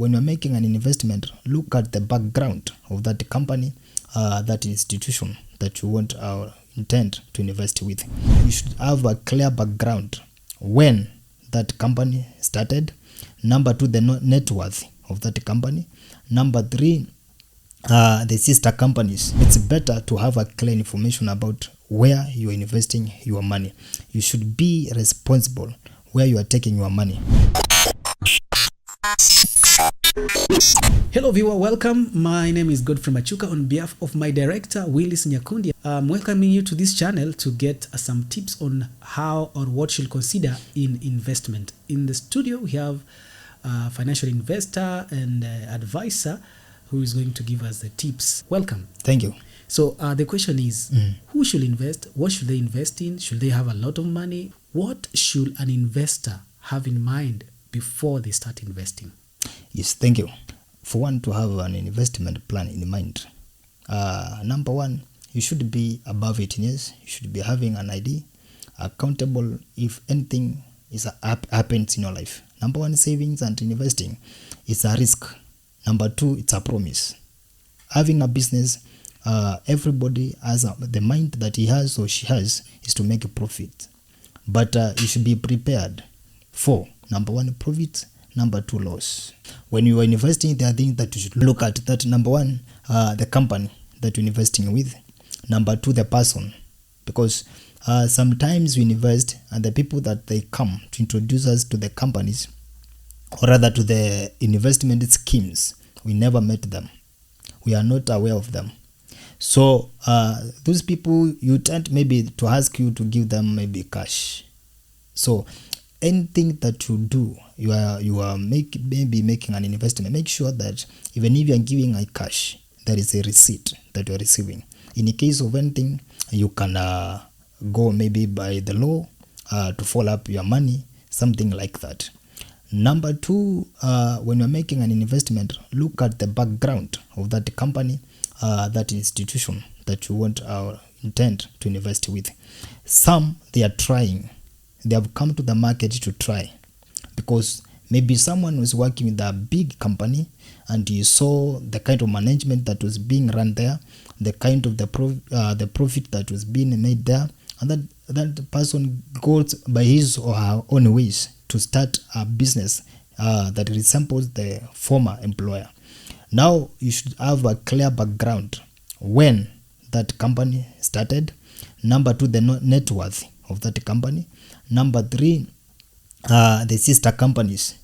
when you're making an investment, look at the background of that company, that institution that you want intend to invest with. You should have a clear background when that company started. Number 2, the net worth of that company. Number 3, the sister companies. It's better to have a clear information about where you are investing your money. You should be responsible where you are taking your money. Hello viewer, welcome. My name is Godfrey Machuka. On behalf of my director Willis Nyakundi, I'm welcoming you to this channel to get some tips on how or what you'll consider in investment. In the studio we have a financial investor and advisor who is going to give us the tips. Welcome. Thank you. So the question is, who should invest? What should they invest in? Should they have a lot of money? What should an investor have in mind before they start investing? Yes, thank you. For one to have an investment plan in mind, number 1, you should be above 18 years. You should be having an ID, accountable if anything happens in your life. Number 1, savings and investing is a risk. Number 2, it's a promise. Having a business, everybody has the mind that he has or she has is to make a profit. But you should be prepared for number 1, profit. Number 2, loss. When you are investing, there are things that you should look at. That number 1, the company that you're investing with. Number 2, the person. Because sometimes we invest and the people that they come to introduce us to the companies, or rather to the investment schemes, we never met them. We are not aware of them. So those people, you tend maybe to ask you to give them maybe cash. So anything that you do, you are maybe making an investment, make sure that even if you are giving a cash, there is a receipt that you are receiving. In the case of anything, you can go maybe by the law to follow up your money, something like that. Number 2, when you're making an investment, look at the background of that company, that institution that you want intend to invest with. Some, they are trying. They have come to the market to try, because maybe someone was working with a big company and you saw the kind of management that was being run there, the kind of the profit that was being made there, and that person goes by his or her own ways to start a business that resembles the former employer. Now you should have a clear background when that company started. Number 2, the net worth of that company. Number 3, the sister companies,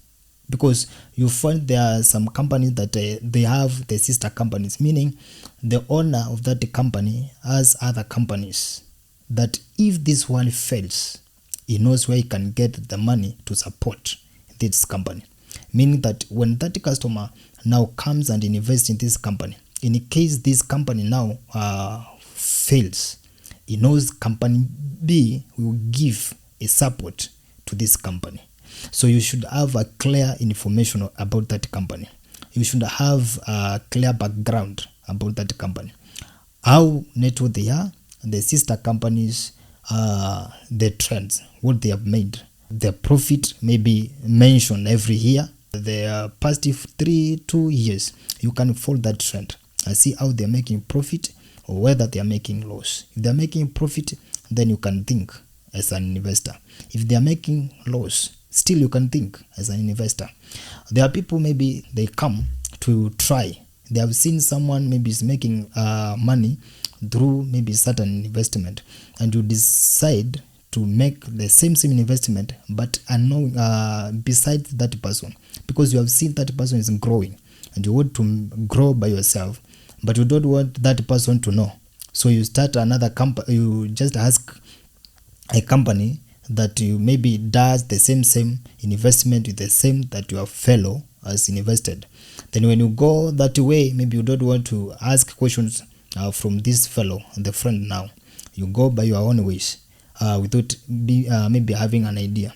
because you find there are some companies that they have the sister companies, meaning the owner of that company has other companies that if this one fails, he knows where he can get the money to support this company. Meaning that when that customer now comes and invests in this company, in case this company now fails, he knows company B will give a support to this company. So you should have a clear information about that company. You should have a clear background about that company. How network they are, the sister companies, the trends, what they have made. The profit may be mentioned every year. The past 2 years, you can follow that trend and see how they are making profit or whether they are making loss. If they are making profit, then you can think as an investor. If they are making loss, still you can think as an investor. There are people, maybe they come to try. They have seen someone maybe is making money through maybe certain investment, and you decide to make the same investment but unknown besides that person, because you have seen that person is growing and you want to grow by yourself, but you don't want that person to know. So you start another company. You just ask a company that you maybe does the same investment with the same that your fellow has invested. Then when you go that way, maybe you don't want to ask questions from this fellow, the friend. Now you go by your own ways without maybe having an idea.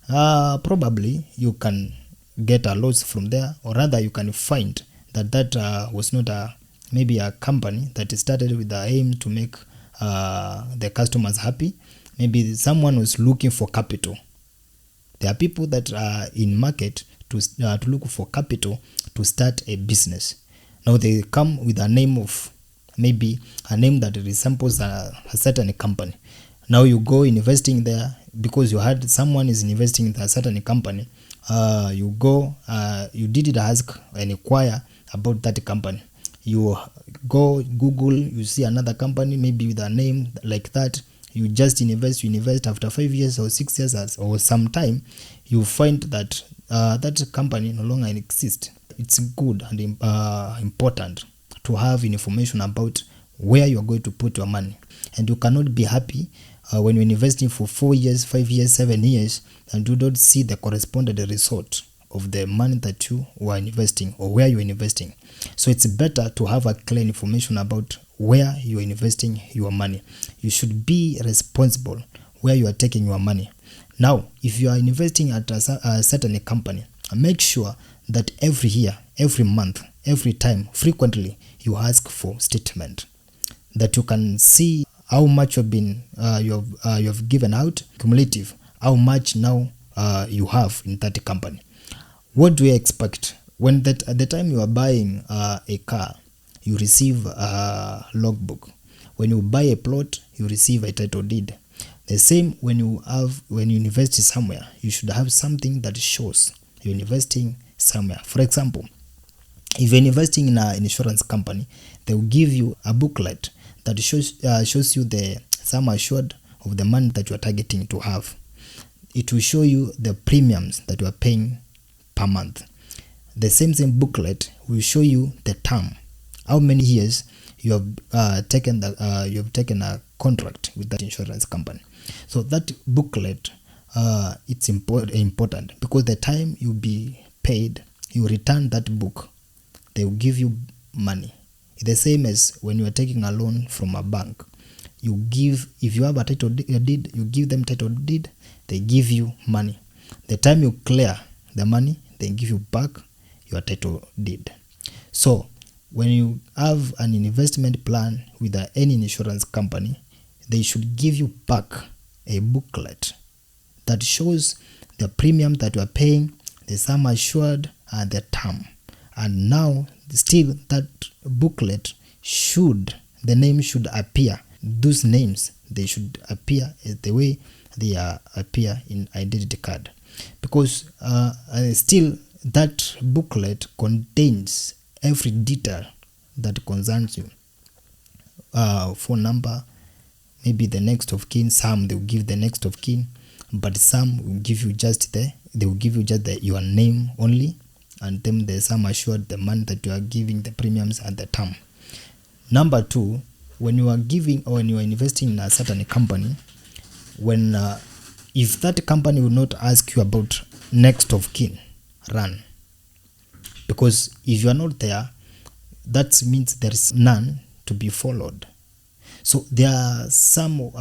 Probably you can get a loss from there, or rather you can find that was not maybe a company that started with the aim to make the customers happy. Maybe someone was looking for capital. There are people that are in market to look for capital to start a business. Now they come with a name of maybe a name that resembles a certain company. Now you go investing there because you heard someone is investing in a certain company. You go, you didn't ask and inquire about that company. You go Google, you see another company maybe with a name like that. You just invest after 5 years or 6 years or some time, you find that that company no longer exists. It's good and important to have information about where you're going to put your money. And you cannot be happy when you're investing for 4 years, 5 years, 7 years, and you don't see the corresponding result of the money that you were investing or where you're investing. So it's better to have a clear information about where you're investing your money. You should be responsible where you are taking your money. Now, if you are investing at a certain company, make sure that every year, every month, every time, frequently, you ask for statement, that you can see how much you have given out, cumulative, how much now you have in that company. What do you expect? When at the time you are buying a car, you receive a logbook. When you buy a plot, you receive a title deed. The same when you invest somewhere, you should have something that shows you're investing somewhere. For example, if you're investing in an insurance company, they will give you a booklet that shows you the sum assured of the money that you are targeting to have. It will show you the premiums that you are paying per month. The same booklet will show you the term, how many years you have taken a contract with that insurance company. So that booklet, it's important because the time you'll be paid, you return that book, they will give you money. It's the same as when you are taking a loan from a bank. If you have a title deed, you give them title deed, they give you money. The time you clear the money, they give you back your title deed. So when you have an investment plan with any insurance company, they should give you back a booklet that shows the premium that you are paying, the sum assured, and the term. And now still that booklet the name should appear. Those names, they should appear the way they appear in identity card, because still that booklet contains every detail that concerns you. Phone number, maybe the next of kin. Some they will give the next of kin, but some will give you just your name only, and then the sum assured, the money that you are giving, the premiums, and the term. Number 2, when you are investing in a certain company, if that company will not ask you about next of kin, run. Because if you are not there, that means there is none to be followed. So there are some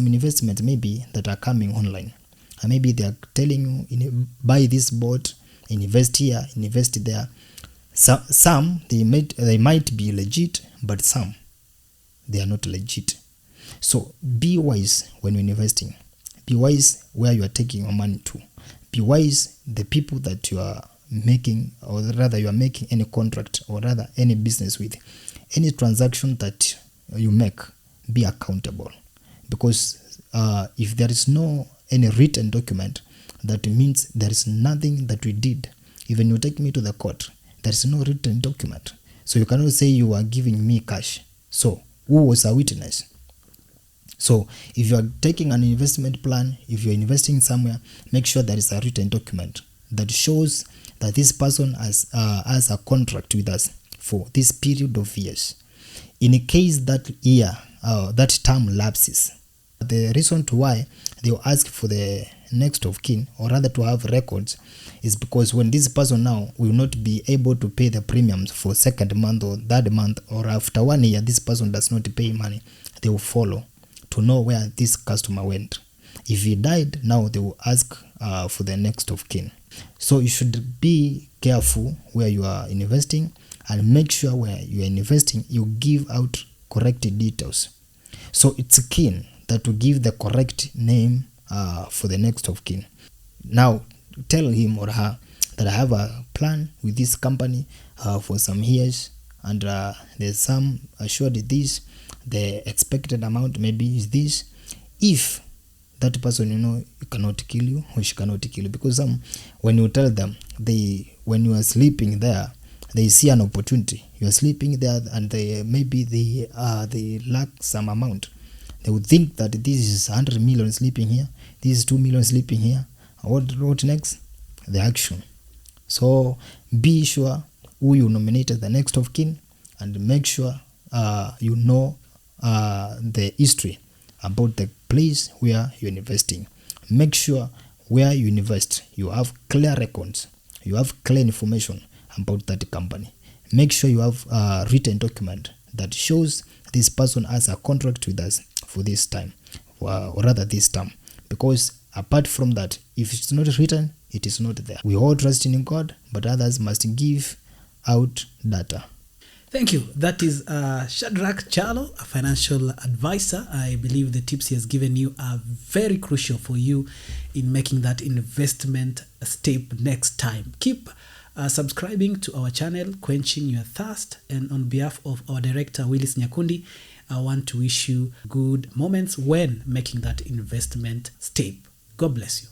investments maybe that are coming online, and maybe they are telling you, buy this bot, invest here, invest there. Some they might be legit, but some they are not legit. So be wise when you're investing. Be wise where you are taking your money to. Be wise the people that you are making, or rather you are making any contract, or rather any business with. Any transaction that you make, be accountable. Because if there is no any written document, that means there is nothing that we did. Even you take me to the court, there is no written document. So you cannot say you are giving me cash. So who was a witness? So if you are taking an investment plan, if you are investing somewhere, make sure there is a written document that shows that this person has a contract with us for this period of years. In a case that that term lapses, the reason to why they will ask for the next of kin, or rather to have records, is because when this person now will not be able to pay the premiums for second month or third month, or after 1 year this person does not pay money, they will follow to know where this customer went. If he died, now they will ask for the next of kin. So you should be careful where you are investing, and make sure where you are investing you give out correct details. So it's keen that to give the correct name for the next of kin. Now tell him or her that I have a plan with this company for some years, and there's some assured this, the expected amount maybe is this. If that person, cannot kill you or she cannot kill you, because when you tell them, when you are sleeping there, they see an opportunity. You are sleeping there, and they lack some amount. They would think that this is 100 million sleeping here, this is 2 million sleeping here. What next? The action. So be sure who you nominated the next of kin, and make sure you know the history about the place where you're investing. Make sure where you invest, you have clear records, you have clear information about that company. Make sure you have a written document that shows this person has a contract with us for this time, or rather this term. Because apart from that, if it's not written, it is not there. We all trust in God, but others must give out data. Thank you. That is Shadrack Kyalo, a financial advisor. I believe the tips he has given you are very crucial for you in making that investment step next time. Keep subscribing to our channel, Quenching Your Thirst. And on behalf of our director, Willis Nyakundi, I want to wish you good moments when making that investment step. God bless you.